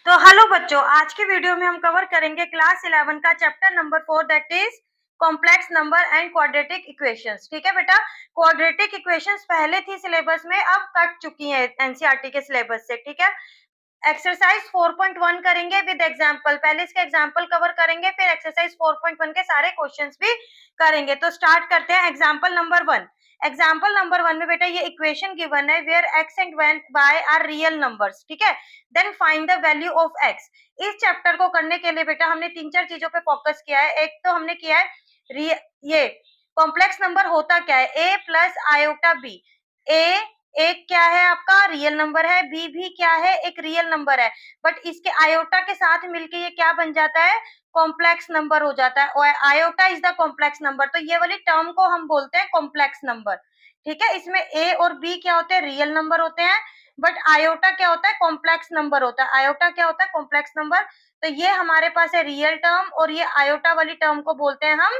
तो हेलो बच्चों, आज की वीडियो में हम कवर करेंगे क्लास 11 का chapter number 4 that is complex number and quadratic equations. ठीक है बेटा, क्वाड्रेटिक इक्वेशंस पहले थी सिलेबस में, अब कट चुकी है एनसीईआरटी के सिलेबस से। ठीक है, एक्सरसाइज 4.1 करेंगे विद एग्जांपल। पहले इसके एग्जांपल कवर करेंगे, फिर एक्सरसाइज 4.1 के सारे क्वेश्चंस भी करेंगे। तो स्टार्ट करते हैं एग्जांपल नंबर 1। एग्जांपल नंबर 1 में बेटा ये इक्वेशन गिवन है where x and y are real numbers. ठीक है, then find the value of x। इस चैप्टर को करने के लिए बेटा हमने तीन चार चीजों पे फोकस किया है। एक तो हमने किया है ये कॉम्प्लेक्स नंबर होता क्या है, a plus iota b। a एक क्या है आपका रियल नंबर है, बी भी क्या है एक रियल नंबर है, बट इसके आयोटा के साथ मिलके ये क्या बन जाता है, कॉम्प्लेक्स नंबर हो जाता है। और iota is the complex number, तो ये वाली टर्म को हम बोलते हैं कॉम्प्लेक्स नंबर। ठीक है, इसमें ए और बी क्या होते हैं, रियल नंबर होते हैं, बट आयोटा क्या होता है, कॉम्प्लेक्स नंबर होता है। आयोटा क्या होता है, कॉम्प्लेक्स नंबर। तो ये हमारे पास है रियल टर्म और ये आयोटा वाली टर्म को बोलते हैं हम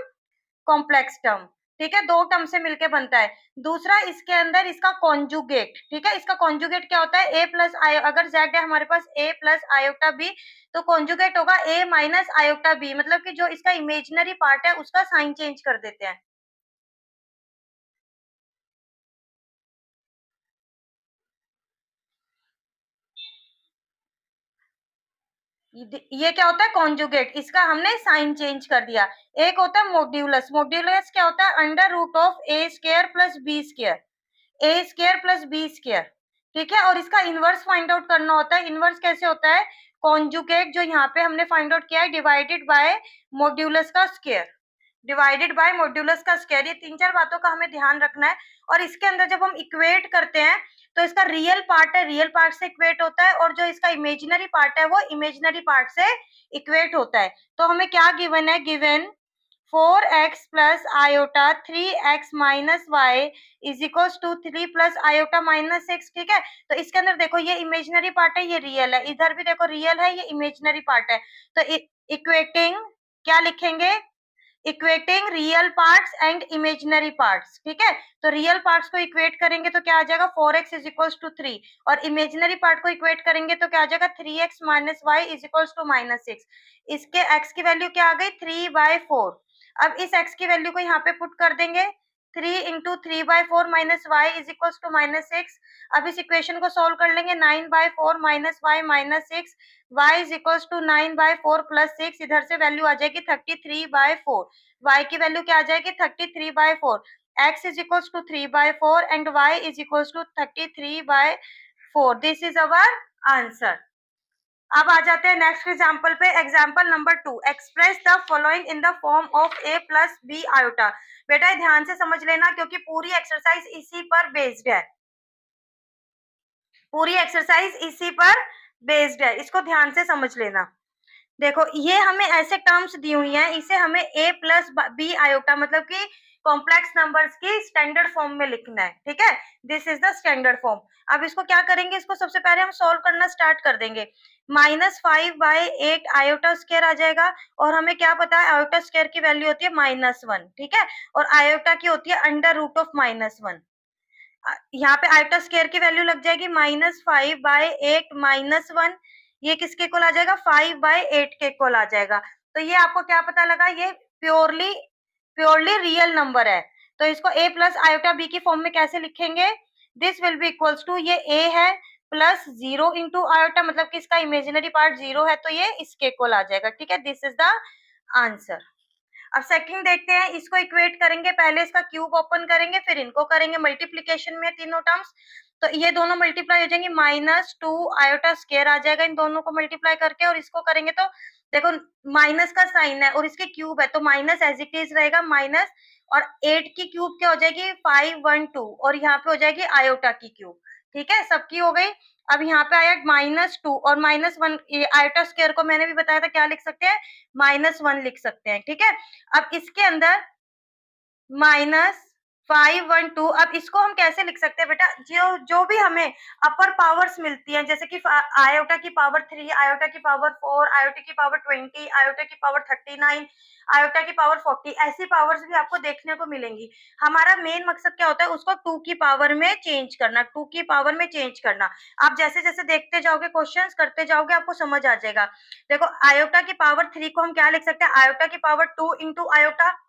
कॉम्प्लेक्स टर्म। ठीक है, दो टर्म से मिलके बनता है। दूसरा इसके अंदर इसका कॉन्जुगेट। ठीक है, इसका कॉन्जुगेट क्या होता है, ए प्लस आई, अगर जेड है हमारे पास ए प्लस आयोटा बी, तो कॉन्जुगेट होगा ए माइनस आयोटा बी, मतलब कि जो इसका इमेजिनरी पार्ट है उसका साइन चेंज कर देते हैं। ये क्या होता है, कॉन्जुगेट, इसका हमने साइन चेंज कर दिया। एक होता है मॉड्यूलस। मॉड्यूलस क्या होता है, under root of a square plus b square, a square plus b square. ठीक है, और इसका इनवर्स फाइंड आउट करना होता है। इनवर्स कैसे होता है, कॉन्जुगेट जो यहाँ पे हमने फाइंड आउट किया है डिवाइडेड बाय मॉड्यूलस का स्क्वायर, डिवाइडेड बाय मॉड्यूलस का स्क्वायर। ये तीन चार बातों का हमें ध्यान रखना है। और इसके अंदर जब हम इक्वेट करते हैं तो इसका रियल पार्ट है रियल पार्ट से इक्वेट होता है, और जो इसका इमेजिनरी पार्ट है वो इमेजिनरी पार्ट से इक्वेट होता है। तो हमें क्या गिवन है, given 4x plus iota 3x minus y is equals to 3 plus iota minus 6। ठीक है, तो इसके अंदर देखो ये इमेजिनरी पार्ट है, ये रियल है, इधर भी देखो रियल है, ये इमेजिनरी पार्ट है। तो इक्वेटिंग क्या लिखेंगे, equating real parts and imaginary parts. ठीक है, तो रियल पार्ट्स को इक्वेट करेंगे तो क्या आ जाएगा, 4x इज इक्वल्स टू 3, और इमेजिनरी पार्ट को इक्वेट करेंगे तो क्या आ जाएगा, 3x minus y is equals to minus 6। इसके x की वैल्यू क्या आ गई, 3/4। अब इस x की वैल्यू को यहाँ पे पुट कर देंगे, 3 into 3/4 minus y is equals to minus 6। अब इस इक्वेशन को सोल्व कर लेंगे, 9/4 minus y minus 6, y is equals to 9/4 plus 6, इधर से वैल्यू आ जाएगी 33/4, y की वैल्यू क्या आ जाएगी, 33/4, x is equals to 3/4 and y is equals to 33/4। This is our answer. अब आ जाते हैं नेक्स्ट एग्जांपल पे। Example number 2, express the following in the form of a plus b iota. बेटा ध्यान से समझ लेना क्योंकि पूरी एक्सरसाइज इसी पर बेस्ड है, पूरी एक्सरसाइज इसी पर बेस्ड है, इसको ध्यान से समझ लेना। देखो ये हमें ऐसे टर्म्स दी हुई हैं, इसे हमें a प्लस बी आयोटा मतलब कि कॉम्प्लेक्स नंबर्स की स्टैंडर्ड फॉर्म में लिखना है। ठीक है, this is the standard form. अब इसको क्या करेंगे, इसको सबसे पहले हम सॉल्व करना स्टार्ट कर देंगे। -5/8 आयोटा स्क्वायर आ जाएगा, और हमें क्या पता है आयोटा स्क्वायर की वैल्यू होती है -1। ठीक है, और आयोटा की होती है अंडर रूट ऑफ -1। यहाँ पे आयोटा स्क्वायर की वैल्यू लग जाएगी -5/8 -1, ये किसके इक्वल आ जाएगा, 5/8 के इक्वल आ जाएगा। तो ये आपको क्या पता लगा, ये प्योरली प्योरली रियल नंबर है। तो इसको a प्लस आयोटा b की फॉर्म में कैसे लिखेंगे, this will be equals to, ये a है प्लस 0 इंटू आयोटा, मतलब कि इसका इमेजिनरी पार्ट 0 है, तो ये इसके इक्वल आ जाएगा। ठीक है, दिस इज द आंसर। अब सेकंड देखते हैं, इसको इक्वेट करेंगे, पहले इसका क्यूब ओपन करेंगे, फिर इनको करेंगे मल्टीप्लीकेशन में तीनों टर्म्स। तो ये दोनों मल्टीप्लाई हो जाएंगे, -2 आयोटा स्क्वायर आ जाएगा इन दोनों को मल्टीप्लाई करके, और इसको करेंगे तो देखो माइनस का साइन है और इसके क्यूब है, तो माइनस एज इट इज रहेगा माइनस, और 8 की क्यूब क्या हो जाएगी 512, और यहाँ पे हो जाएगी आयोटा की क्यूब। ठीक है, सबकी हो गई। अब यहाँ पे आया -2 और -1, आयोटा स्क्वायर को मैंने भी बताया था क्या लिख सकते हैं, -1 लिख सकते हैं। ठीक है, अब इसके अंदर 512। अब इसको हम कैसे लिख सकते हैं बेटा, जो भी हमें अपर पावर्स मिलती हैं, जैसे कि आयोटा की पावर 3, आयोटा की पावर 4, आयोटा की पावर 20, आयोटा की पावर 39, आयोटा की पावर 40, ऐसी पावर्स भी आपको देखने को मिलेंगी। हमारा मेन मकसद क्या होता है, उसको 2 की पावर में चेंज करना, 2 की पावर में चेंज करना। आप जैसे जैसे देखते जाओगे, क्वेश्चंस करते जाओगे, आपको समझ आ जाएगा। देखो आयोटा की पावर 3 को हम क्या लिख सकते हैं, आयोटा की power 2 into iota,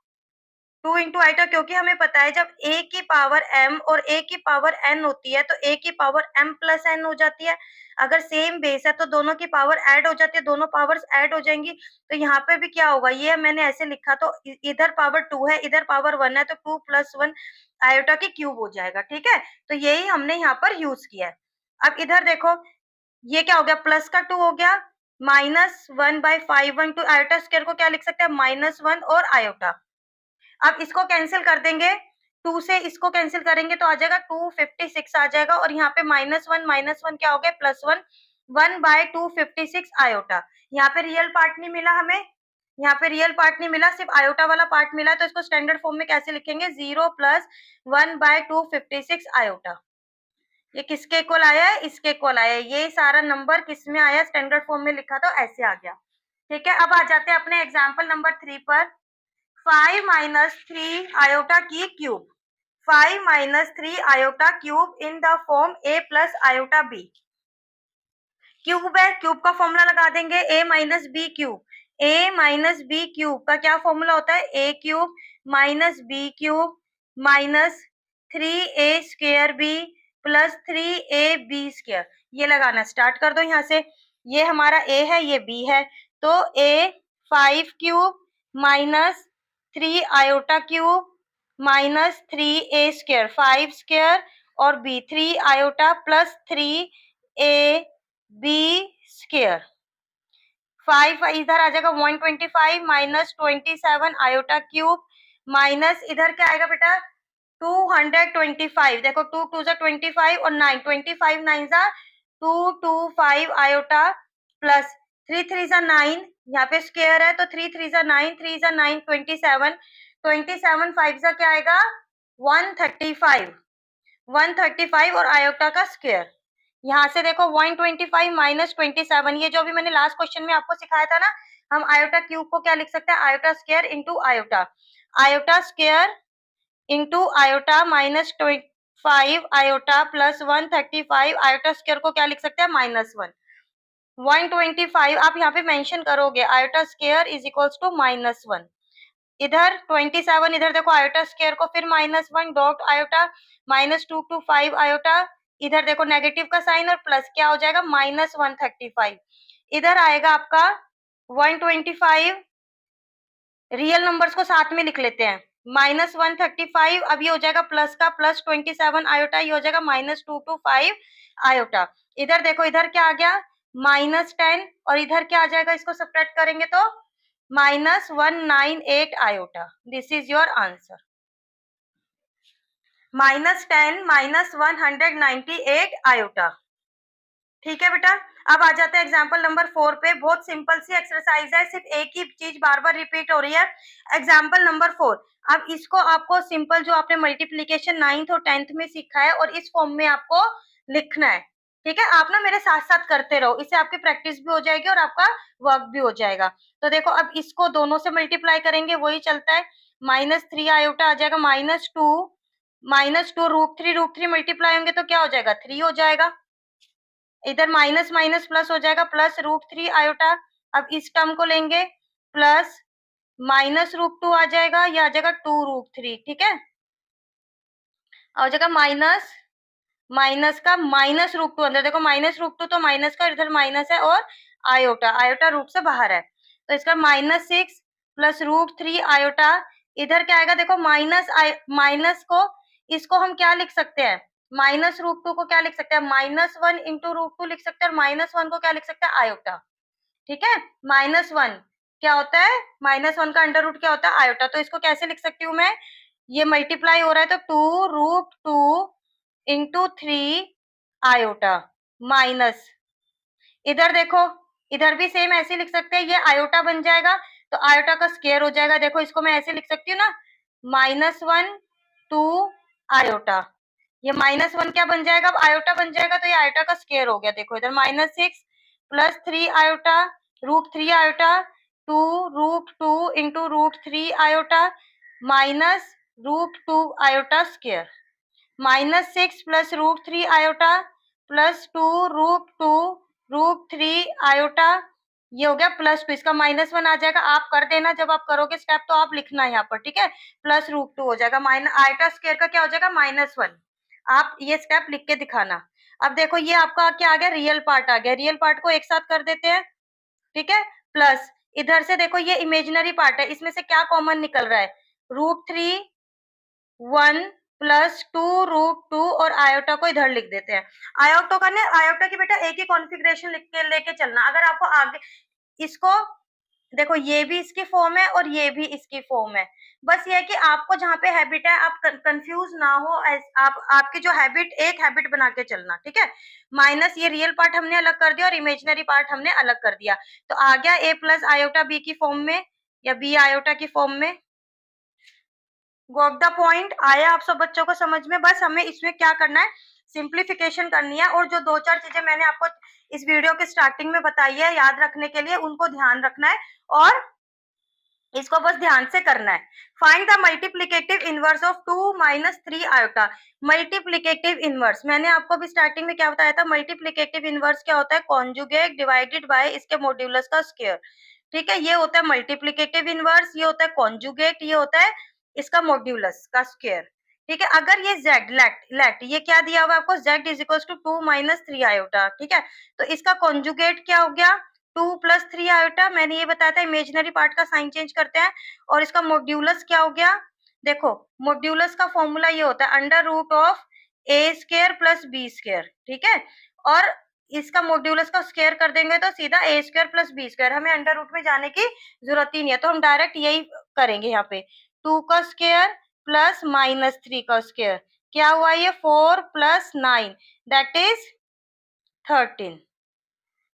2 into iota, क्योंकि हमें पता है जब a की पावर m और a की पावर n होती है तो a की पावर m प्लस n हो जाती है। अगर सेम बेस है तो दोनों की पावर ऐड हो जाती है, दोनों पावर्स ऐड हो जाएंगी। तो यहाँ पे भी क्या होगा, ये मैंने ऐसे लिखा, तो इधर पावर 2 है, इधर पावर 1 है, तो 2 प्लस 1 आयोटा की क्यूब हो जाएगा। ठीक है, तो यही हमने यहाँ पर यूज किया है। अब इधर देखो, ये क्या हो गया, प्लस का 2 हो गया, -1/512 आयोटा स्क्वायर को क्या लिख सकते हैं, -1 और आयोटा। अब इसको कैंसिल कर देंगे, 2 से इसको कैंसिल करेंगे तो आ जाएगा 256 आ जाएगा, और यहाँ पे -1 क्या हो गया, +1, 1/256 आयोटा। यहाँ पे रियल पार्ट नहीं मिला हमें, यहाँ पे रियल पार्ट नहीं मिला, सिर्फ आयोटा वाला पार्ट मिला, तो इसको स्टैंडर्ड फॉर्म में कैसे लिखेंगे, 0 + 1/256 आयोटा। ये किसके इक्वल आया है, इसके इक्वल आया है। ये सारा नंबर किस में आया, स्टैंडर्ड फॉर्म में लिखा तो ऐसे आ गया। ठीक है, अब आ जाते हैं अपने एग्जाम्पल नंबर 3 पर। 5 - 3 आयोटा की cube, 5 - 3 iota cube in the form a plus iota b। Cube है, क्यूब का फॉर्मूला लगा देंगे, a minus b cube. a minus b cube का क्या फॉर्मूला होता है, a cube minus b cube minus 3a² b plus 3ab²। ये लगाना स्टार्ट कर दो यहाँ से। ये हमारा a है, ये b है, तो a 5 cube minus 3 iota cube minus 3a², 5² और b 3 आयोटा प्लस 3ab²। 5 इधर आ जाएगा 125 माइनस 27 आयोटा क्यूब माइनस इधर क्या आएगा बेटा 225। देखो 2 2 25 और 9 25 9 225 आयोटा प्लस 3 3 9, यहाँ पे स्क्वायर है तो 3 3 9, 3 9 27, 27 5 क्या आएगा 135, 135 और आयोटा का स्क्वायर। यहाँ से देखो 125 माइनस 27, ये जो भी मैंने लास्ट क्वेश्चन में आपको सिखाया था ना, हम आयोटा क्यूब को क्या लिख सकते हैं, iota square into iota, iota square into iota minus 5 iota plus 135 iota square को क्या लिख सकते हैं, -1। 125 आप यहाँ पे मेंशन करोगे, iota square is equals to -1। इधर 27, इधर देखो आयोटा स्क्वायर को फिर -1 डॉट आयोटा -225 आयोटा, इधर देखो नेगेटिव का साइन और प्लस क्या हो जाएगा -135। इधर आएगा आपका 125, रियल नंबर्स को साथ में लिख लेते हैं, -135, अब ये हो जाएगा प्लस का प्लस 27 आयोटा, ये हो जाएगा -225 आयोटा। इधर देखो इधर क्या आ गया -10 और इधर क्या आ जाएगा, इसको सब्ट्रैक्ट करेंगे तो -198 iota. This is your answer, -10 -198 iota. ठीक है बेटा, अब आ जाते हैं एग्जाम्पल नंबर 4 पे। बहुत सिंपल सी एक्सरसाइज है, सिर्फ एक ही चीज बार बार रिपीट हो रही है। एग्जाम्पल नंबर 4, अब इसको आपको सिंपल जो आपने मल्टीप्लीकेशन 9th और 10th में सीखा है और इस फॉर्म में आपको लिखना है। ठीक है, आप ना मेरे साथ साथ करते रहो, इससे आपकी प्रैक्टिस भी हो जाएगी और आपका वर्क भी हो जाएगा। तो देखो अब इसको दोनों से मल्टीप्लाई करेंगे, वही चलता है, -3 आयोटा आ जाएगा -2, -2 √3 मल्टीप्लाई होंगे तो क्या हो जाएगा 3 हो जाएगा, इधर माइनस माइनस प्लस हो जाएगा +√3 आयोटा। अब इस टर्म को लेंगे प्लस -√2 आ जाएगा, ये आ जाएगा 2√3। ठीक है, आ जाएगा माइनस माइनस का -√2, अंदर देखो -√2 तो माइनस का, इधर माइनस है और आयोटा, आयोटा रूट से बाहर है तो इसका -6 प्लस √3 आयोटा। इधर क्या आएगा, देखो माइनस को इसको हम क्या लिख सकते हैं, -√2 को क्या लिख सकते हैं, -1 इंटू √2 लिख सकते हैं, और -1 को क्या लिख सकते हैं, आयोटा। ठीक है, -1 क्या होता है, -1 का अंडर रूट क्या होता है, आयोटा। तो इसको कैसे लिख सकती हूँ मैं, ये मल्टीप्लाई हो रहा है तो 2√2 इंटू 3 आयोटा माइनस, इधर देखो इधर भी सेम ऐसे लिख सकते हैं, ये आयोटा बन जाएगा तो आयोटा का स्क्वायर हो जाएगा। देखो इसको मैं ऐसे लिख सकती हूँ ना, -1 2 आयोटा। ये -1 क्या बन जाएगा, अब आयोटा बन जाएगा, तो ये आयोटा का स्क्वायर हो गया। देखो इधर -6 plus 3 iota √3 iota 2 √2 into √3 iota minus √2 iota square -6 plus √3 iota plus 2 √2 √3 iota, ये हो गया +2। इसका -1 आ जाएगा, आप कर देना जब आप करोगे स्टेप, तो आप लिखना यहाँ पर, ठीक है। प्लस √2 हो जाएगा, आयोटा स्क्वायर का क्या हो जाएगा -1। आप ये स्टेप लिख के दिखाना। अब देखो ये आपका क्या आ गया, रियल पार्ट आ गया। रियल पार्ट को एक साथ कर देते हैं, ठीक है। प्लस इधर से देखो ये इमेजिनरी पार्ट है, इसमें से क्या कॉमन निकल रहा है, √3 1 प्लस 2 √2 और आयोटा को इधर लिख देते हैं। आयोटा का ना, आयोटा की बेटा एक ही कॉन्फ़िगरेशन लिख के लेके चलना। अगर आपको आगे इसको देखो, ये भी इसकी फॉर्म है और ये भी इसकी फॉर्म है। बस ये है कि आपको जहाँ पे हैबिट है आप कंफ्यूज ना हो, आप आपकी जो हैबिट, एक हैबिट बना के चलना, ठीक है। माइनस ये रियल पार्ट हमने अलग कर दिया और इमेजिनरी पार्ट हमने अलग कर दिया, तो आ गया a प्लस आयोटा b की फॉर्म में या b आयोटा की फॉर्म में। गॉट द पॉइंट, आया आप सब बच्चों को समझ में। बस हमें इसमें क्या करना है, सिंप्लीफिकेशन करनी है, और जो 2-4 चीजें मैंने आपको इस वीडियो के स्टार्टिंग में बताई है याद रखने के लिए, उनको ध्यान रखना है और इसको बस ध्यान से करना है। Find the multiplicative inverse of 2 minus 3 iota. Multiplicative inverse मैंने आपको भी स्टार्टिंग में क्या बताया था, मल्टीप्लिकेटिव इनवर्स क्या होता है, कॉन्जुगेट डिवाइडेड बाय इसके मॉड्यूलस का स्क्वायर, ठीक है। ये होता है मल्टीप्लिकेटिव इनवर्स, ये होता है कॉन्जुगेट, ये होता है इसका मॉड्यूलस का स्क्वायर, ठीक है। अगर ये z लेट ये क्या दिया हुआ है आपको, z is equal to 2 minus 3 iota, ठीक है। तो इसका कॉन्जुगेट क्या हो गया, 2 प्लस 3 आयोटा। मैंने ये बताया था इमेजिनरी पार्ट का साइन चेंज करते हैं। और इसका मॉड्यूलस क्या हो गया, देखो मॉड्यूलस का फॉर्मूला ये होता है under root of a square plus b square, ठीक है। और इसका मॉड्यूलस का स्क्वायर कर देंगे तो सीधा a square plus b square, हमें अंडर रूट में जाने की जरूरत ही नहीं है, तो हम डायरेक्ट यही करेंगे। यहाँ पे 2 का स्क्वायर प्लस -3 का स्क्वायर, क्या हुआ ये 4 प्लस 9 दैट इज 13,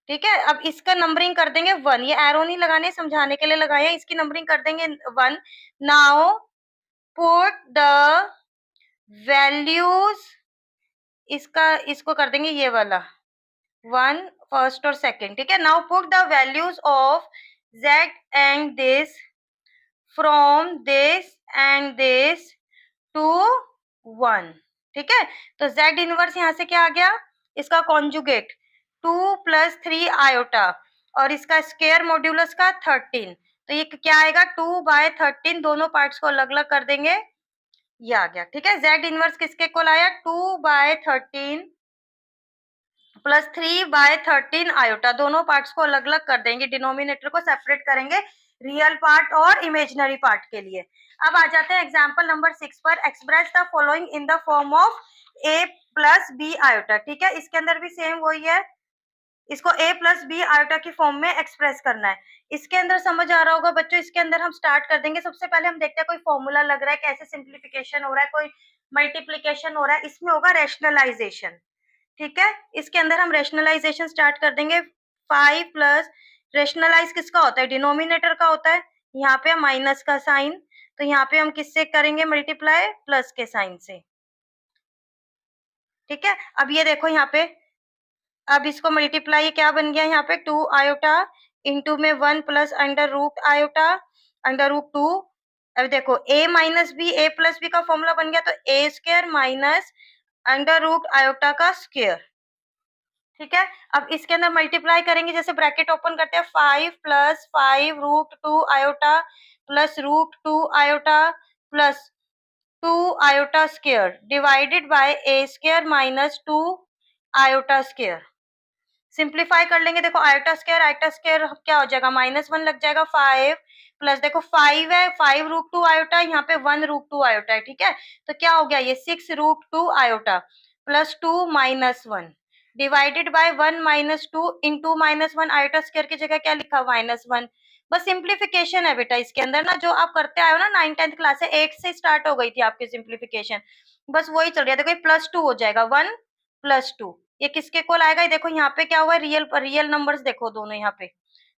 ठीक है। अब इसका नंबरिंग कर देंगे 1, ये एरो नहीं लगाने, समझाने के लिए लगाए हैं, इसकी नंबरिंग कर देंगे 1। नाउ पुट द वैल्यूज, इसको कर देंगे ये वाला 1 फर्स्ट और सेकंड, ठीक है। Now put the values of z and this from this and this to 1, ठीक है। तो z इनवर्स यहाँ से क्या आ गया, इसका कॉन्जुगेट 2 प्लस 3 आयोटा और इसका स्क्वायर मॉड्यूलस का 13, तो ये क्या आएगा 2/13, दोनों पार्ट्स को अलग अलग कर देंगे, ये आ गया, ठीक है। z इनवर्स किसके इक्वल आया, 2/13 प्लस 3/13 आयोटा, दोनों पार्ट्स को अलग अलग कर देंगे, डिनोमिनेटर को सेपरेट करेंगे रियल पार्ट और इमेजिनरी पार्ट के लिए। अब आ जाते हैं एग्जांपल नंबर 6 पर। Express the following in the form of a plus b iota, ठीक है। इसके अंदर भी सेम वही है, इसको a प्लस बी आयोटा की फॉर्म में एक्सप्रेस करना है। इसके अंदर समझ आ रहा होगा बच्चों, इसके अंदर हम स्टार्ट कर देंगे। सबसे पहले हम देखते हैं कोई फॉर्मूला लग रहा है, कैसे सिंप्लीफिकेशन हो रहा है, कोई मल्टीप्लीकेशन हो रहा है, इसमें होगा रैशनलाइजेशन, ठीक है। इसके अंदर हम रैशनलाइजेशन स्टार्ट कर देंगे। 5 प्लस, रैशनलाइज किसका होता है, डिनोमिनेटर का होता है। यहाँ पे माइनस का साइन, तो यहाँ पे हम किससे करेंगे मल्टीप्लाई, प्लस के साइन से, ठीक है। अब ये देखो यहाँ पे, अब इसको मल्टीप्लाई क्या बन गया, यहाँ पे 2 आयोटा इंटू में 1 plus under root iota under root 2। अब देखो a minus b, a plus b का फॉर्मूला बन गया, तो a square minus under root iota का स्क्वायर, ठीक है। अब इसके अंदर मल्टीप्लाई करेंगे, जैसे ब्रैकेट ओपन करते हैं, 5 plus 5 √2 iota plus √2 iota plus 2 iota square divided bye a square minus 2 iota square. Simplify कर लेंगे, देखो आयोटा स्क्वायर क्या हो जाएगा, -1 लग जाएगा। 5 प्लस देखो 5 है, 5 √2 आयोटा, यहाँ पे 1 √2 आयोटा है, ठीक है। तो क्या हो गया ये 6 √2 iota plus 2 -1 divided by 1 -2 into -1, iota square की जगह क्या लिखा, -1। बस सिंप्लीफिकेशन है बेटा, इसके अंदर ना जो आप करते आए हो ना 9th 10th क्लास से, 8 से स्टार्ट हो गई थी आपकी सिंप्लीफिकेशन, बस वही चल रहा है। देखो +2 हो जाएगा, 1 + 2, ये किसके इक्वल आएगा, देखो यहाँ पे क्या हुआ है, रियल नंबर्स देखो दोनों यहाँ पे,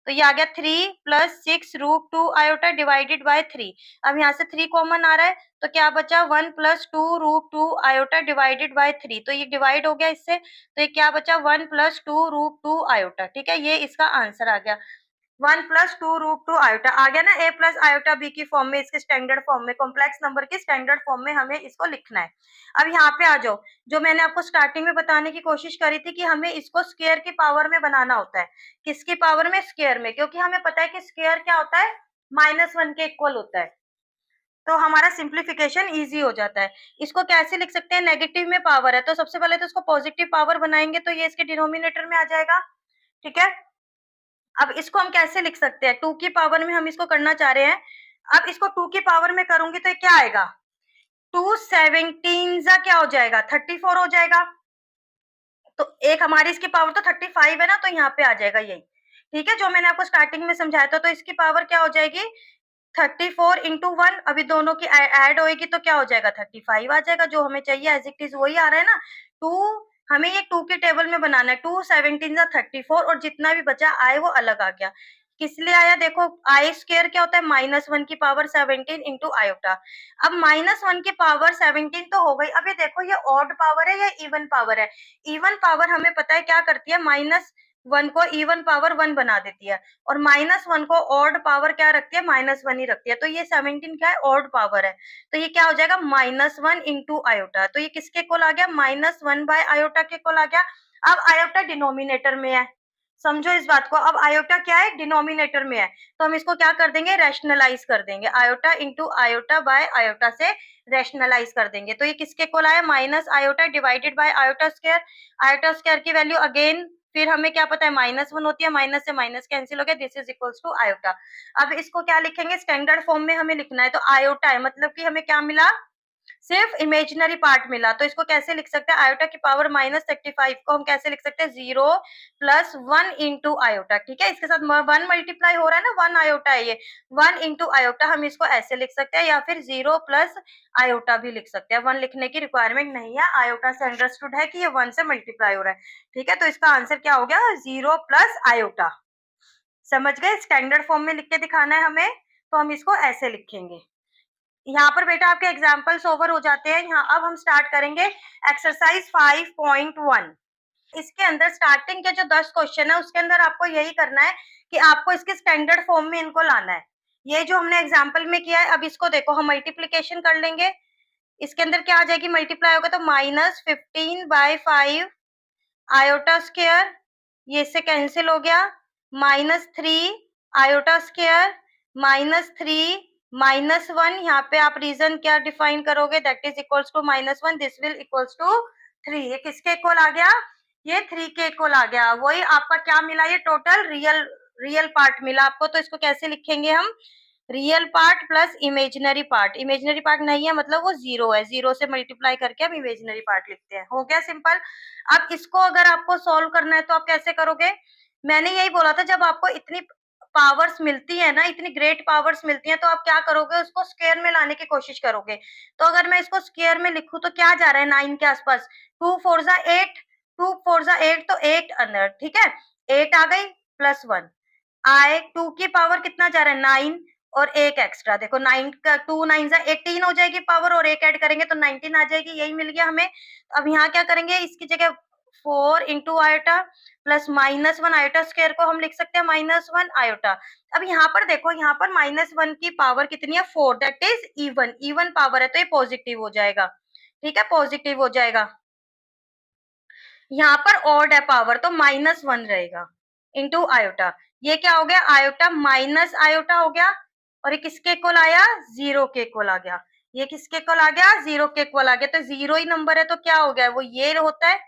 तो ये आ गया 3 plus 6 root 2 iota divided by 3। अब यहाँ से 3 कॉमन आ रहा है तो क्या बचा 1 plus 2 root 2 iota divided by 3। तो ये डिवाइड हो गया इससे, तो ये क्या बचा 1 प्लस 2 रूट 2 आयोटा। ठीक है, ये इसका आंसर आ गया 1 प्लस 2 रूट 2 आयोटा। आ गया ना, ए प्लस आयोटा बी की फॉर्म में, इसके स्टैंडर्ड फॉर्म में, कॉम्प्लेक्स नंबर की स्टैंडर्ड फॉर्म में हमें इसको लिखना है। अब यहाँ पे आ जाओ, जो मैंने आपको स्टार्टिंग में बताने की कोशिश करी थी कि हमें इसको स्क्वायर की पावर में बनाना होता है। किसकी पावर में? स्क्वायर में, क्योंकि हमें पता है कि स्क्वायर क्या होता है, -1 के इक्वल होता है। तो हमारा सिंप्लीफिकेशन इजी हो जाता है। इसको कैसे लिख सकते हैं? नेगेटिव में पावर है तो सबसे पहले तो इसको पॉजिटिव पावर बनाएंगे तो ये इसके डिनोमिनेटर में आ जाएगा। ठीक है, अब इसको हम कैसे लिख सकते हैं? 2 की पावर में हम इसको करना चाह रहे हैं। अब इसको 2 की पावर में करूंगी तो ये क्या आएगा? 2 17 जा क्या हो जाएगा? 34 हो जाएगा। तो एक हमारी इसकी पावर तो 35 है ना, तो यहाँ पे आ जाएगा यही। ठीक है, जो मैंने आपको स्टार्टिंग में समझाया था, तो इसकी पावर क्या हो जाएगी? 34 इंटू 1। अभी दोनों की ऐड होएगी तो क्या हो जाएगा? 35 आ जाएगा। जो हमें चाहिए एज इट इज वही आ रहा है ना। 2 हमें ये 2 के टेबल में बनाना है। 2 17 जा 34 और जितना भी बचा आए वो अलग आ गया। किस लिए आया? देखो, आई स्क्वायर क्या होता है? -1 की पावर 17 इंटू आयोटा। अब -1 की पावर 17 तो हो गई। अब ये देखो, ये ऑड पावर है या इवन पावर है? इवन पावर हमें पता है क्या करती है, -1 को इवन पावर 1 बना देती है, और -1 को ऑड पावर क्या रखती है? -1 ही रखती है। तो ये 17 क्या है? ऑड पावर है। तो ये क्या हो जाएगा? -1 इंटू आयोटा। तो ये किसके इक्वल आ गया? -1 बाय आयोटा के इक्वल आ गया। अब आयोटा डिनोमिनेटर में है, समझो इस बात को। अब आयोटा क्या है? डिनोमिनेटर में है, तो हम इसको क्या कर देंगे? रैशनलाइज कर देंगे। Iota into iota by iota से रैशनलाइज कर देंगे। तो ये किसके इक्वल आया? Minus iota divided by iota square. Iota square की वैल्यू अगेन फिर हमें क्या पता है? -1 होती है, माइनस से माइनस कैंसिल हो गया, this is equals to iota. अब इसको क्या लिखेंगे? स्टैंडर्ड फॉर्म में हमें लिखना है। तो आयोटा है मतलब कि हमें क्या मिला? सिर्फ इमेजिनरी पार्ट मिला। तो इसको कैसे लिख सकते हैं? आयोटा की पावर -35 को हम कैसे लिख सकते हैं? 0 प्लस 1 इंटू आयोटा। ठीक है, इसके साथ 1 मल्टीप्लाई हो रहा है ना, 1 आयोटा है ये, 1 इंटू आयोटा हम इसको ऐसे लिख सकते हैं, या फिर 0 प्लस आयोटा भी लिख सकते हैं। 1 लिखने की रिक्वायरमेंट नहीं है, आयोटा से अंडरस्टूड है कि ये 1 से मल्टीप्लाई हो रहा है। ठीक है, तो इसका आंसर क्या हो गया? 0 प्लस आयोटा। समझ गए? स्टैंडर्ड फॉर्म में लिख के दिखाना है हमें, तो हम इसको ऐसे लिखेंगे। यहाँ पर बेटा आपके एग्जाम्पल्स ओवर हो जाते हैं। यहाँ अब हम स्टार्ट करेंगे एक्सरसाइज 5.1। इसके अंदर स्टार्टिंग के जो 10 क्वेश्चन है उसके अंदर आपको यही करना है कि आपको इसके स्टैंडर्ड फॉर्म में इनको लाना है। ये जो हमने एग्जाम्पल में किया है, अब इसको देखो, हम मल्टीप्लीकेशन कर लेंगे। इसके अंदर क्या आ जाएगी? मल्टीप्लाई होगा तो -15/5 आयोटा स्क्वायर, ये इससे कैंसिल हो गया, -3 आयोटा स्क्वायर, -3 -1। यहाँ पे आप रीजन क्या डिफाइन करोगे? That is equals to -1, this will equals to 3। ये किसके इक्वल आ गया? ये 3 के इक्वल आ गया। वही आपका क्या मिला? ये टोटल रियल पार्ट मिला आपको। तो इसको कैसे लिखेंगे हम? Real part plus imaginary part. Imaginary part नहीं है मतलब वो 0 है, 0 से मल्टीप्लाई करके हम इमेजिनरी पार्ट लिखते हैं। हो गया सिंपल। अब इसको अगर आपको सॉल्व करना है तो आप कैसे करोगे? मैंने यही बोला था, जब आपको इतनी पावर्स मिलती है ना, इतनी ग्रेट पावर्स मिलती हैं, तो आप क्या करोगे? उसको स्क्वायर में लाने की कोशिश करोगे। तो अगर मैं इसको स्क्वायर में लिखूं तो क्या जा रहा है 9 के आसपास? 2 4 जा 8, 2 4 जा 8, तो 8 अंदर। ठीक है, 8 आ गई प्लस 1 आए। 2 की पावर कितना जा रहा है? 9 और एक एक्स्ट्रा। देखो 9 का 2 9 जा 18 हो जाएगी पावर, और एक ऐड करेंगे तो 19 आ जाएगी। यही मिल गया हमें। अब यहाँ क्या करेंगे? इसकी जगह 4 into iota plus -1 iota square को हम लिख सकते हैं -1 आयोटा। अब यहाँ पर देखो, यहाँ पर -1 की पावर कितनी है? 4, that is even. Even power है तो ये पॉजिटिव हो जाएगा। ठीक है, पॉजिटिव हो जाएगा। यहाँ पर ऑड है पावर तो -1 रहेगा इंटू आयोटा। ये क्या हो गया? आयोटा माइनस आयोटा हो गया, और ये किसके इक्वल आया? 0 के इक्वल आ गया। ये किसके इक्वल आ गया? 0 के इक्वल आ गया। तो 0 ही नंबर है तो क्या हो गया? वो ये होता है।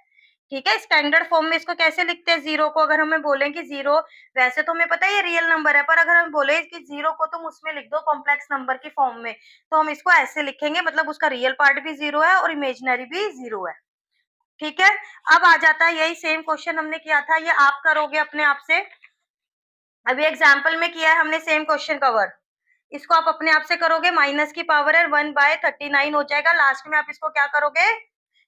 ठीक है, स्टैंडर्ड फॉर्म में इसको कैसे लिखते हैं? 0 को अगर हमें बोले कि 0, वैसे तो हमें पता है ये रियल नंबर है, पर अगर हम बोले कि 0 को तुम उसमें लिख दो कॉम्प्लेक्स नंबर की फॉर्म में, तो हम इसको ऐसे लिखेंगे, मतलब उसका रियल पार्ट भी 0 है और इमेजिनरी भी 0 है। ठीक है, अब आ जाता है यही सेम क्वेश्चन हमने किया था, ये आप करोगे अपने आप से। अभी एग्जाम्पल में किया है हमने सेम क्वेश्चन कवर, इसको आप अपने आप से करोगे। माइनस की पावर है 1/39 हो जाएगा। लास्ट में आप इसको क्या करोगे?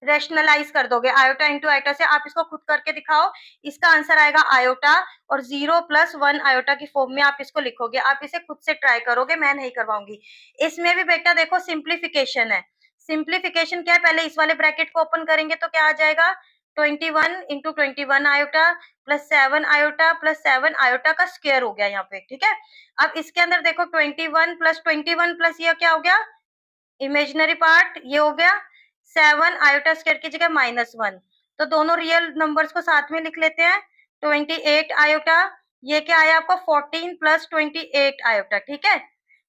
रैशनलाइज कर दोगे आयोटा इंटू आयोटा से। आप इसको खुद करके दिखाओ, इसका आंसर आएगा आयोटा और 0+1 आयोटा की फॉर्म में आप इसको लिखोगे। आप इसे खुद से ट्राई करोगे, मैं नहीं करवाऊंगी। इसमें भी बेटा देखो सिंप्लीफिकेशन है। सिंप्लीफिकेशन क्या है, पहले इस वाले ब्रैकेट को ओपन करेंगे तो क्या आ जाएगा, 21 into 21 iota plus 7 iota plus 7 iota का स्क्वायर हो गया यहाँ पे, ठीक है। अब इसके अंदर देखो 21 प्लस ये क्या हो गया, इमेजिनरी पार्ट ये हो गया 7 आयोटा स्क्वायर की जगह -1, तो दोनों रियल नंबर्स को साथ में लिख लेते हैं। 28 आयोटा, ये क्या आया आपका 14 प्लस 28 आयोटा, ठीक है।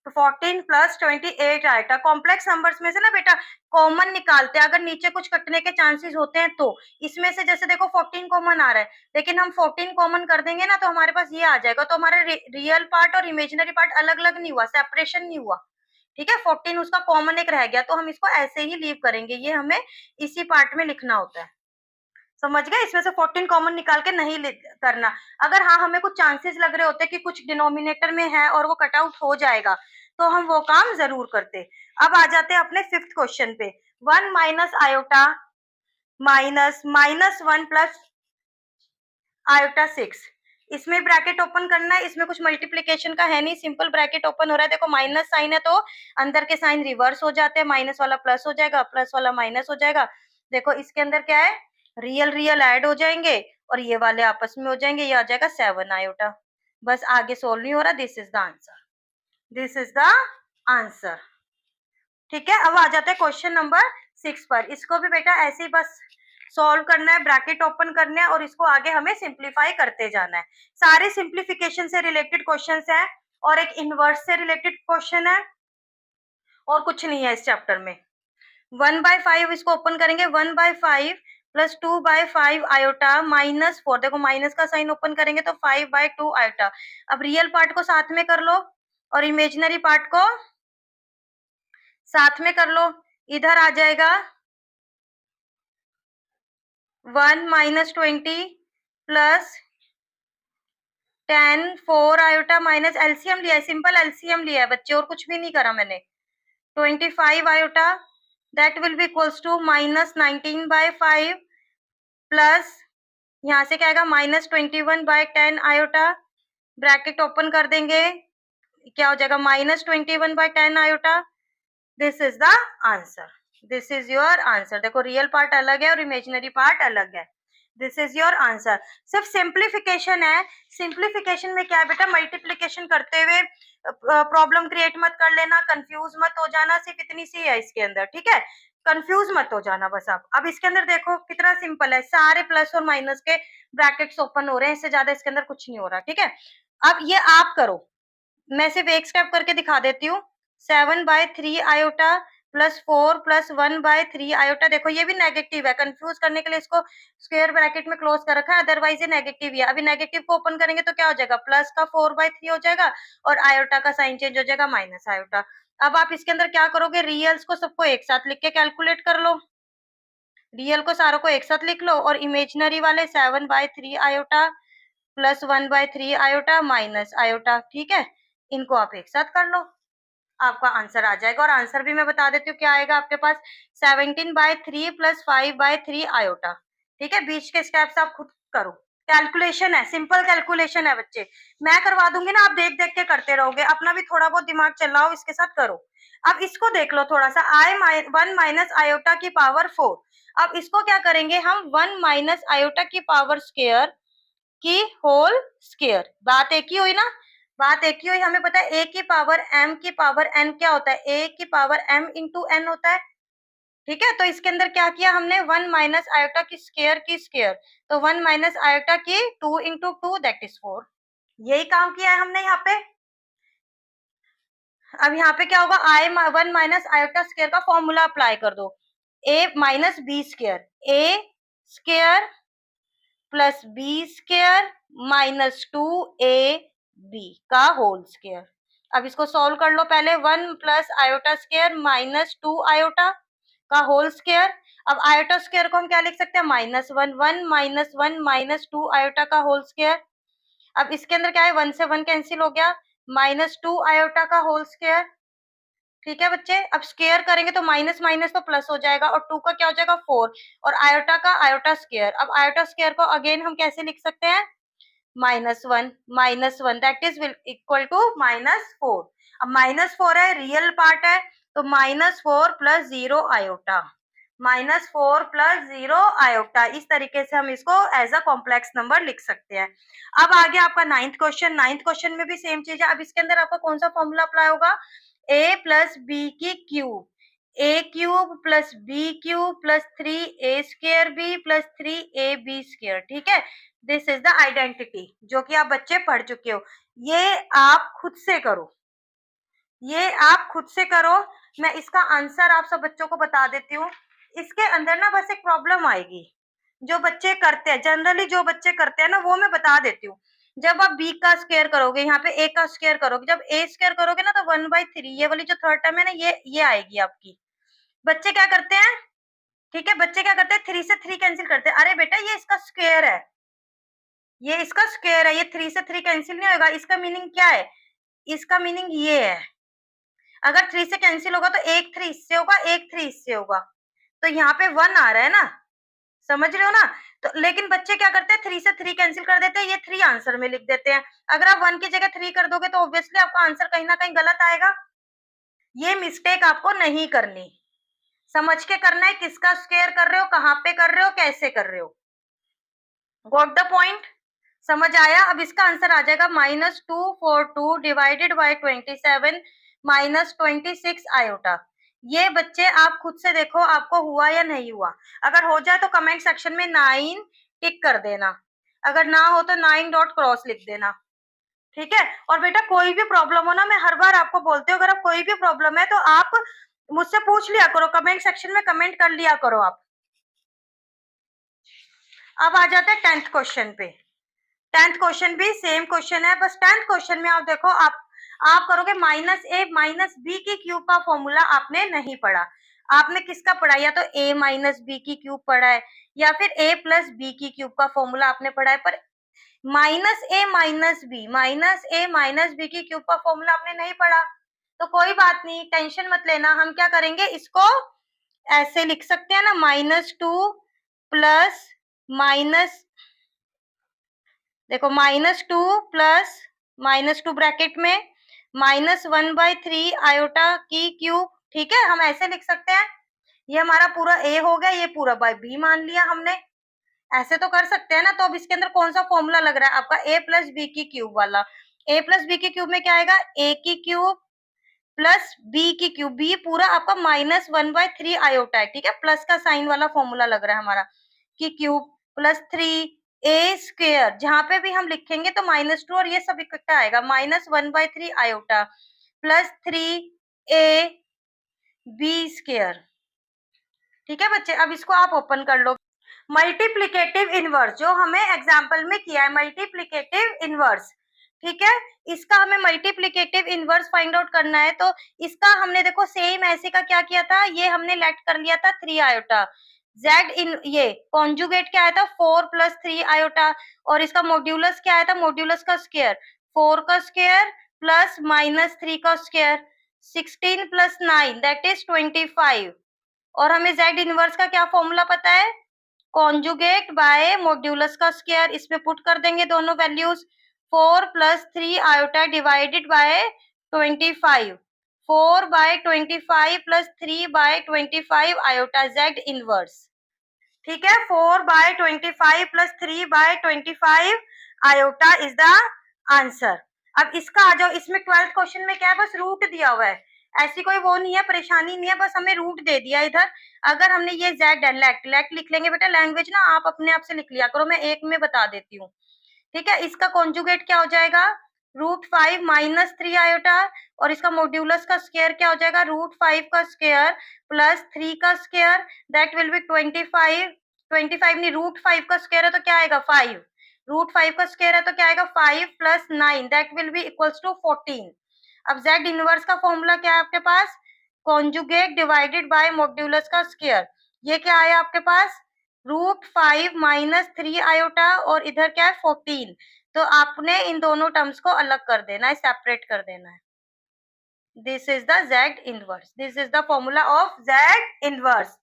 तो 14 प्लस 28 आयोटा, कॉम्प्लेक्स नंबर्स में से ना बेटा कॉमन निकालते हैं, अगर नीचे कुछ कटने के चांसेस होते हैं तो इसमें से जैसे देखो 14 कॉमन आ रहा है, लेकिन हम 14 कॉमन कर देंगे ना तो हमारे पास ये आ जाएगा, तो हमारा रियल पार्ट और इमेजिनरी पार्ट अलग अलग नहीं हुआ, सेपरेशन नहीं हुआ, ठीक है। 14 उसका कॉमन एक रह गया, तो हम इसको ऐसे ही लीव करेंगे, ये हमें इसी पार्ट में लिखना होता है, समझ गए। इसमें से 14 कॉमन निकाल के नहीं करना। अगर हाँ हमें कुछ चांसेस लग रहे होते कि कुछ डिनोमिनेटर में है और वो कट आउट हो जाएगा, तो हम वो काम जरूर करते। अब आ जाते हैं अपने 5th क्वेश्चन पे। 1 minus iota minus -1 plus iota 6, इसमें ब्रैकेट ओपन करना है, इसमें कुछ मल्टीप्लीकेशन का है नहीं, सिंपल ब्रैकेट ओपन हो रहा है। देखो माइनस साइन है तो अंदर के साइन रिवर्स हो जाते हैं, माइनस वाला प्लस हो जाएगा, प्लस वाला माइनस हो जाएगा। देखो इसके अंदर क्या है, रियल रियल ऐड हो जाएंगे और ये वाले आपस में हो जाएंगे, ये आ जाएगा 7 आयोटा। बस आगे सोल्व नहीं हो रहा, this is the answer, this is the answer, ठीक है। अब आ जाते हैं क्वेश्चन नंबर 6 पर। इसको भी बेटा ऐसे ही बस सॉल्व करना है, ब्रैकेट ओपन करना है और इसको आगे हमें सिंप्लीफाई करते जाना है। सारे सिंप्लीफिकेशन से रिलेटेड क्वेश्चंस हैं और एक इनवर्स से रिलेटेड क्वेश्चन है और कुछ नहीं है इस चैप्टर में। 1/5 इसको ओपन करेंगे, 1/5 प्लस 2/5 आयोटा -4, देखो माइनस का साइन ओपन करेंगे तो 5/2 आयोटा। अब रियल पार्ट को साथ में कर लो और इमेजिनरी पार्ट को साथ में कर लो, इधर आ जाएगा 1 - 20 प्लस 10 4 आयोटा माइनस एलसीएम लिया है, सिंपल एलसीएम लिया है बच्चे, और कुछ भी नहीं करा मैंने। 25 iota that will be equals to -19/5 plus यहाँ से क्या आएगा -21/10 आयोटा, ब्रैकेट ओपन कर देंगे, क्या हो जाएगा -21/10 iota. This is the answer, this is your answer. देखो रियल पार्ट अलग है और इमेजिनरी पार्ट अलग है, दिस इज योर आंसर। सिर्फ सिंप्लीफिकेशन है, सिंप्लीफिकेशन में क्या है बेटा, मल्टीप्लीकेशन करते हुए प्रॉब्लम क्रिएट मत कर लेना, कंफ्यूज मत हो जाना, सिर्फ इतनी सी है इसके अंदर, ठीक है। कंफ्यूज मत हो जाना बस आप। अब इसके अंदर देखो कितना सिंपल है, सारे प्लस और माइनस के ब्रैकेट्स ओपन हो रहे हैं, इससे ज्यादा इसके अंदर कुछ नहीं हो रहा, ठीक है। अब ये आप करो, मैं सिर्फ एक स्टेप करके दिखा देती हूँ। 7/3 आयोटा प्लस 4 प्लस 1/3 आयोटा, देखो ये भी नेगेटिव है, कंफ्यूज करने के लिए इसको स्क्वायर ब्रैकेट में क्लोज कर रखा है, अदरवाइज ये नेगेटिव ही है। अभी नेगेटिव को ओपन करेंगे तो क्या हो जाएगा, प्लस का 4/3 हो जाएगा और आयोटा का साइन चेंज हो जाएगा माइनस आयोटा। अब आप इसके अंदर क्या करोगे, रियल्स को सबको एक साथ लिख के कैलकुलेट कर लो, रियल को सारों को एक साथ लिख लो और इमेजिनरी वाले 7/3 iota plus 1/3 iota minus iota, ठीक है, इनको आप एक साथ कर लो, आपका आंसर आ जाएगा। और आंसर भी मैं बता देती हूँ क्या आएगा आपके पास, 17/3 प्लस 5/3 आयोटा, ठीक है। बीच के स्टेप्स आप खुद करो, कैलकुलेशन है, सिंपल कैलकुलेशन है बच्चे, मैं करवा दूंगी ना, आप देख देख के करते रहोगे, अपना भी थोड़ा बहुत दिमाग चलाओ, इसके साथ करो। अब इसको देख लो थोड़ा सा, 1 माइनस आयोटा की पावर 4, अब इसको क्या करेंगे हम, 1 माइनस आयोटा की पावर स्क्वायर की होल स्क्वायर, बात एक ही हुई ना, बात एक ही हुई। हमें पता है a की पावर m की पावर n क्या होता है, a की पावर m इंटू n होता है, ठीक है। तो इसके अंदर क्या किया हमने, 1 माइनस आयोटा की स्क्वायर, तो 1 माइनस आयोटा की 2 इंटू 2 दैट इज 4, यही काम किया है हमने यहाँ पे। अब यहाँ पे क्या होगा, 1 माइनस आयोटा स्क्वायर का फॉर्मूला अप्लाई कर दो, a minus b square, a square plus b square -2ab का होल स्क्वायर। अब इसको सॉल्व कर लो, पहले 1 प्लस आयोटा स्क्वायर -2 आयोटा का होल स्क्वायर। अब आयोटा स्क्वायर को हम क्या लिख सकते हैं, -1, 1 -1 -2 आयोटा का होल स्क्वायर। अब इसके अंदर क्या है, 1 से 1 कैंसिल हो गया, -2 आयोटा का होल स्क्वायर ठीक है बच्चे, अब स्क्वायर करेंगे तो माइनस माइनस तो प्लस हो जाएगा, और 2 का क्या हो जाएगा 4, और आयोटा का आयोटा स्क्वायर। अब आयोटा स्क्वायर को अगेन हम कैसे लिख सकते हैं, minus one that is equal to -4। अब -4 है, रियल पार्ट है, तो -4 प्लस 0 आयोटा, -4 प्लस 0 आयोटा। इस तरीके से हम इसको एज अ कॉम्प्लेक्स नंबर लिख सकते हैं। अब आगे आपका नाइन्थ क्वेश्चन में भी सेम चीज है। अब इसके अंदर आपका कौन सा फॉर्मूला अप्लाई होगा, a प्लस बी की cube, A cube plus B cube plus 3a² B plus 3ab square. ठीक है, दिस इज द आइडेंटिटी जो कि आप बच्चे पढ़ चुके हो। ये आप खुद से करो, ये आप खुद से करो। मैं इसका आंसर आप सब बच्चों को बता देती हूँ। इसके अंदर ना बस एक प्रॉब्लम आएगी, जो बच्चे करते हैं जनरली, जो बच्चे करते हैं ना वो मैं बता देती हूँ। जब आप b का स्क्वायर करोगे, यहाँ पे a का स्क्वायर करोगे, जब a स्क्वायर करोगे ना तो 1/3, ये वाली जो थर्ड टर्म है ना ये आएगी आपकी। बच्चे क्या करते हैं, ठीक है, बच्चे क्या करते हैं, 3 से 3 कैंसिल करते हैं। अरे बेटा ये इसका स्क्वायर है, ये इसका स्क्वायर है, ये 3 से 3 कैंसिल नहीं होगा। इसका मीनिंग क्या है, इसका मीनिंग ये है, अगर 3 से कैंसिल होगा तो एक 3 इससे होगा, एक 3 इससे होगा, तो यहाँ पे 1 आ रहा है ना, समझ रहे हो ना। तो लेकिन बच्चे क्या करते हैं, 3 से 3 कैंसिल कर देते हैं, ये 3 आंसर में लिख देते हैं। अगर आप 1 की जगह 3 कर दोगे तो ऑब्वियसली आपका आंसर कहीं ना कहीं गलत आएगा। ये मिस्टेक आपको नहीं करनी, समझ के करना है, किसका स्क्वायर कर रहे हो, कहाँ पे कर रहे हो, कैसे कर रहे हो। गॉट द पॉइंट, समझ आया। अब इसका आंसर आ जाएगा -242 डिवाइडेड बाय 27 -26 आयोटा। ये बच्चे आप खुद से देखो आपको हुआ या नहीं हुआ। अगर हो जाए तो कमेंट सेक्शन में 9 टिक कर देना, अगर ना हो तो 9 डॉट क्रॉस लिख देना। ठीक है, और बेटा कोई भी प्रॉब्लम हो ना, मैं हर बार आपको बोलती हूँ, अगर आप कोई भी प्रॉब्लम है तो आप मुझसे पूछ लिया करो, कमेंट सेक्शन में कमेंट कर लिया करो आप। अब आ जाते हैं 10th क्वेश्चन पे। 10th क्वेश्चन भी सेम क्वेश्चन है, बस 10th क्वेश्चन में आप देखो, आप करोगे -a माइनस बी की क्यूब का फॉर्मूला आपने नहीं पढ़ा। आपने किसका पढ़ा, या तो a माइनस बी की क्यूब पढ़ा है, या फिर a प्लस बी की क्यूब का फॉर्मूला आपने पढ़ा है, पर -a माइनस बी की क्यूब का फॉर्मूला आपने नहीं पढ़ा। तो कोई बात नहीं, टेंशन मत लेना, हम क्या करेंगे, इसको ऐसे लिख सकते हैं ना, -2 प्लस माइनस, देखो -2 प्लस -2 ब्रैकेट में -1/3 आयोटा की क्यूब। ठीक है, हम ऐसे लिख सकते हैं। ये हमारा पूरा a हो गया, ये पूरा बाय b मान लिया हमने, ऐसे तो कर सकते हैं ना। तो अब इसके अंदर कौन सा फॉर्मूला लग रहा है आपका, a प्लस बी की क्यूब वाला। a प्लस बी की क्यूब में क्या आएगा, a की क्यूब प्लस बी की क्यूब, बी पूरा आपका -1/3 आयोटा है। ठीक है, प्लस का साइन वाला फॉर्मूला लग रहा है हमारा, की क्यूब प्लस 3a स्क्वायर, जहां पे भी हम लिखेंगे तो -2 और ये सब इकट्ठा आएगा, -1/3 iota plus 3a B square. ठीक है बच्चे, अब इसको आप ओपन कर लो। मल्टीप्लीकेटिव इनवर्स जो हमें एग्जाम्पल में किया है, मल्टीप्लीकेटिव इनवर्स। ठीक है, इसका हमें मल्टीप्लीकेटिव इनवर्स फाइंड आउट करना है। तो इसका हमने देखो सेम ऐसे का क्या किया था, ये हमने लेट कर लिया था 3 आयोटा, z इन ये कॉन्जुगेट क्या आया था 4 प्लस 3 आयोटा, और इसका मॉड्यूलस क्या आया था, मॉड्यूलस का स्क्वायर 4 का स्क्वायर प्लस -3 का स्क्वायर, 16 प्लस 9 दैट इज 25। और हमें z इनवर्स का क्या फॉर्मूला पता है, कॉन्जुगेट बाय मॉड्यूलस का स्क्वायर, इसमें पुट कर देंगे दोनों values, 4 plus 3 iota divided bye 25, 4/25 plus 3/25 iota z inverse. ठीक है, 4/25 plus 3/25 iota is the answer. अब इसका आ जाओ, इसमें 12th क्वेश्चन में क्या है, बस रूट दिया हुआ है, ऐसी कोई वो नहीं है, परेशानी नहीं है, बस हमें रूट दे दिया इधर। अगर हमने ये जेड लेट लिख लेंगे बेटा, लैंग्वेज ना आप अपने आप से लिख लिया करो, मैं एक में बता देती हूँ। ठीक है, इसका कॉन्जुगेट क्या हो जाएगा, √5 -3 आयोटा, और इसका मॉड्यूलस का स्क्वायर क्या हो जाएगा, √5 का स्क्वायर प्लस 3 का स्क्वायर, दैट विल बी 25, 25 नहीं, √5 का स्क्वायर है तो क्या आएगा 5, √5 का स्क्वायर है तो क्या आएगा 5 plus 9 that will be equals to 14। अब z इनवर्स का फॉर्मूला क्या है आपके पास, कॉन्जुगेट डिवाइडेड बाय मॉड्यूलस का स्क्वायर, ये क्या आया आपके पास, √5 -3 आयोटा, और इधर क्या है 14। तो आपने इन दोनों टर्म्स को अलग कर देना है, सेपरेट कर देना है। This is the Z inverse, this is the formula of Z inverse.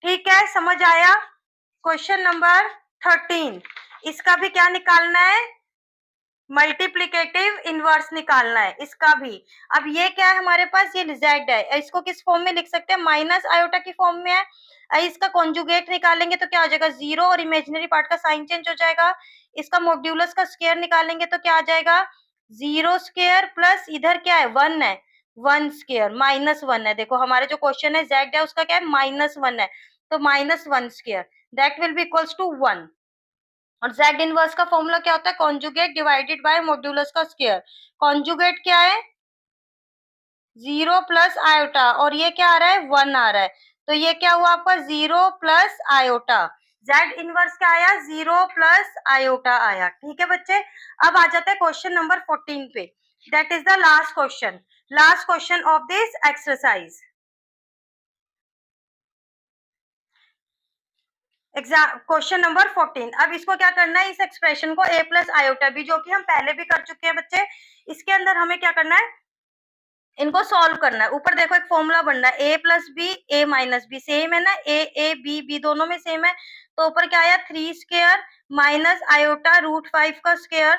ठीक है, समझ आया? क्वेश्चन नंबर 13, इसका भी क्या निकालना है, मल्टीप्लीकेटिव इनवर्स निकालना है इसका भी। अब ये क्या है हमारे पास, ये Z है, इसको किस फॉर्म में लिख सकते हैं, माइनस आयोटा की फॉर्म में है। इसका कॉन्जुगेट निकालेंगे तो क्या हो जाएगा, जीरो, और इमेजिनरी पार्ट का साइन चेंज हो जाएगा। इसका मॉड्यूलस का स्क्वायर निकालेंगे तो क्या आ जाएगा, जीरो स्क्वायर प्लस इधर क्या है, वन है, वन स्क्वायर माइनस वन है। देखो हमारे जो क्वेश्चन है Z है उसका क्या है, माइनस वन है, तो minus one square that will be equals to one. और Z इनवर्स का फॉर्मूला क्या होता है, कॉन्जुगेट डिवाइडेड बाय मॉड्यूलस का स्क्वायर। कॉन्जुगेट क्या है, जीरो प्लस आयोटा, और ये क्या आ रहा है, वन आ रहा है, तो ये क्या हुआ आपका, zero plus iota. Z inverse क्या आया, जीरो प्लस आयोटा आया। ठीक है बच्चे, अब आ जाते हैं क्वेश्चन नंबर 14 पे, that is the last question of this exercise. Exam question number 14। अब इसको क्या करना है, इस एक्सप्रेशन को a प्लस आयोटा बी, जो कि हम पहले भी कर चुके हैं बच्चे, इसके अंदर हमें क्या करना है, इनको सॉल्व करना है। ऊपर देखो एक फॉर्मूला बन रहा है, a plus b a minus b, same है ना, ए बी बी दोनों में सेम है, तो ऊपर क्या आया, three square minus iota root five का स्क्वायर।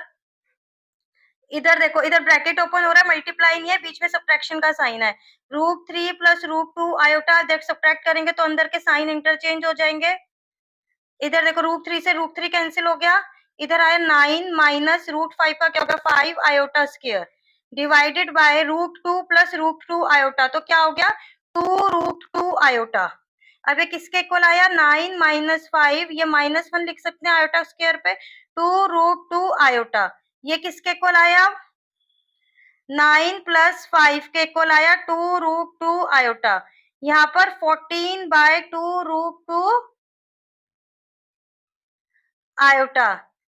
इधर देखो, इधर ब्रैकेट ओपन हो रहा है, मल्टीप्लाई नहीं है, बीच में सब्ट्रैक्शन का साइन है, root three plus root two iota, देख सब्ट्रैक्ट करेंगे तो अंदर के साइन इंटरचेंज हो जाएंगे। इधर देखो रूट थ्री से रूट थ्री कैंसिल हो गया, इधर आया नाइन माइनस रूट फाइव का क्या होगा, five iota square divided by root two plus root two iota, तो क्या हो गया, टू रूट टू आयोटा। अब ये किसके इक्वल आया, नाइन माइनस फाइव, ये माइनस वन लिख सकते हैं आयोटा स्क्वायर पे, टू रूट टू आयोटा। ये किसके इक्वल आया, नाइन प्लस फाइव के इक्वल आया, टू रूट टू आयोटा। यहाँ पर 14 by two root two iota,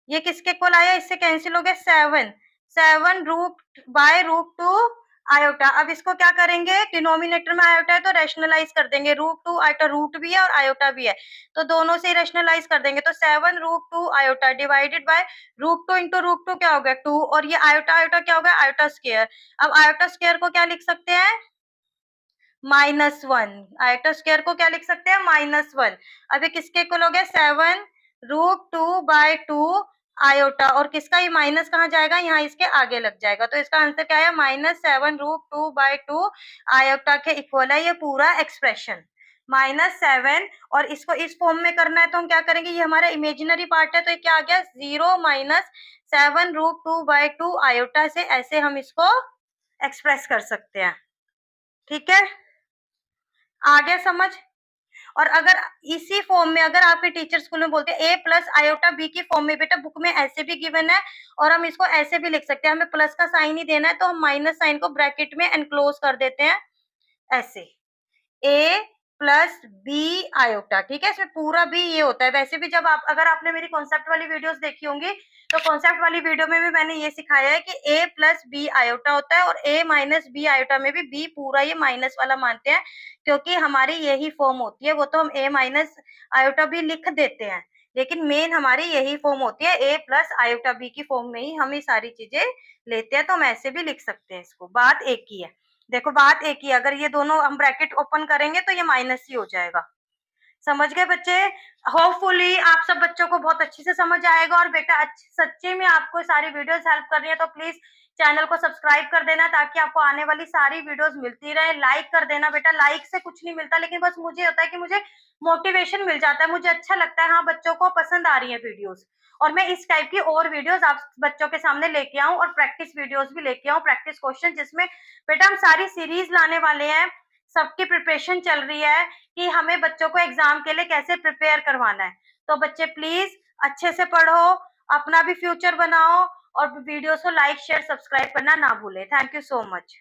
ये किसके इक्वल आया, इससे कैंसिल हो गया, seven, seven root by root two iota. अब इसको क्या करेंगे, डिनोमिनेटर में आयोटा है तो रैशनलाइज कर देंगे, रूट टू आयोटा रूट भी है और आयोटा भी है, तो दोनों से रैशनलाइज कर देंगे, तो seven root two iota divided by root two into root two क्या हो गया, टू, और ये आयोटा आयोटा क्या हो गया, आयोटा स्क्वायर। अब आयोटा स्क्वायर को क्या लिख सकते हैं, माइनस वन, आयोटा स्क्वायर को क्या लिख सकते हैं, माइनस वन। अब ये किसके इक्वल हो गया, seven root two by two iota, और किसका ये माइनस कहाँ जाएगा, यहाँ इसके आगे लग जाएगा, तो इसका आंसर क्या है, minus seven root two by two iota के इक्वल है ये पूरा एक्सप्रेशन, माइनस सेवन। और इसको इस फॉर्म में करना है तो हम क्या करेंगे, ये हमारा इमेजिनरी पार्ट है, तो ये क्या आ गया, zero minus seven root two by two iota, से ऐसे हम इसको एक्सप्रेस कर सकते हैं। ठीक है, आ गया समझ? और अगर इसी फॉर्म में अगर आपके टीचर स्कूल में बोलते हैं a प्लस आयोटा बी की फॉर्म में, बेटा बुक में ऐसे भी गिवन है और हम इसको ऐसे भी लिख सकते हैं, हमें प्लस का साइन ही देना है तो हम माइनस साइन को ब्रैकेट में एनक्लोज कर देते हैं ऐसे, a प्लस बी आयोटा। ठीक है, इसमें पूरा भी ये होता है। वैसे भी जब आप, अगर आपने मेरी कॉन्सेप्ट वाली वीडियोस देखी होंगी तो कॉन्सेप्ट वाली वीडियो में भी मैंने ये सिखाया है कि a प्लस बी आयोटा होता है, और a माइनस बी आयोटा में भी b पूरा ये माइनस वाला मानते हैं, क्योंकि हमारी यही फॉर्म होती है। वो तो हम a माइनस आयोटा भी लिख देते हैं, लेकिन मेन हमारी यही फॉर्म होती है, a प्लस आयोटा बी की फॉर्म में ही हम ये सारी चीजें लेते हैं, तो हम ऐसे भी लिख सकते हैं इसको। बात एक ही है, देखो बात एक ही, अगर ये दोनों हम ब्रैकेट ओपन करेंगे तो ये माइनस ही हो जाएगा। समझ गए बच्चे? होपफुली आप सब बच्चों को बहुत अच्छे से समझ आएगा। और बेटा सच्चे में आपको सारी वीडियोस हेल्प कर रही है तो प्लीज चैनल को सब्सक्राइब कर देना, ताकि आपको आने वाली सारी वीडियोस मिलती रहे। लाइक कर देना बेटा, लाइक से कुछ नहीं मिलता, लेकिन बस मुझे होता है कि मुझे मोटिवेशन मिल जाता है, मुझे अच्छा लगता है, हाँ बच्चों को पसंद आ रही है वीडियोस, और मैं इस टाइप की और वीडियोस आप बच्चों के सामने लेके आऊं, और प्रैक्टिस वीडियोस भी लेके आऊं, प्रैक्टिस क्वेश्चन, जिसमें बेटा हम सारी सीरीज लाने वाले हैं। सबकी प्रिपरेशन चल रही है कि हमें बच्चों को एग्जाम के लिए कैसे प्रिपेयर करवाना है। तो बच्चे प्लीज अच्छे से पढ़ो, अपना भी फ्यूचर बनाओ, और वीडियोस को लाइक शेयर सब्सक्राइब करना ना भूले। Thank you so much.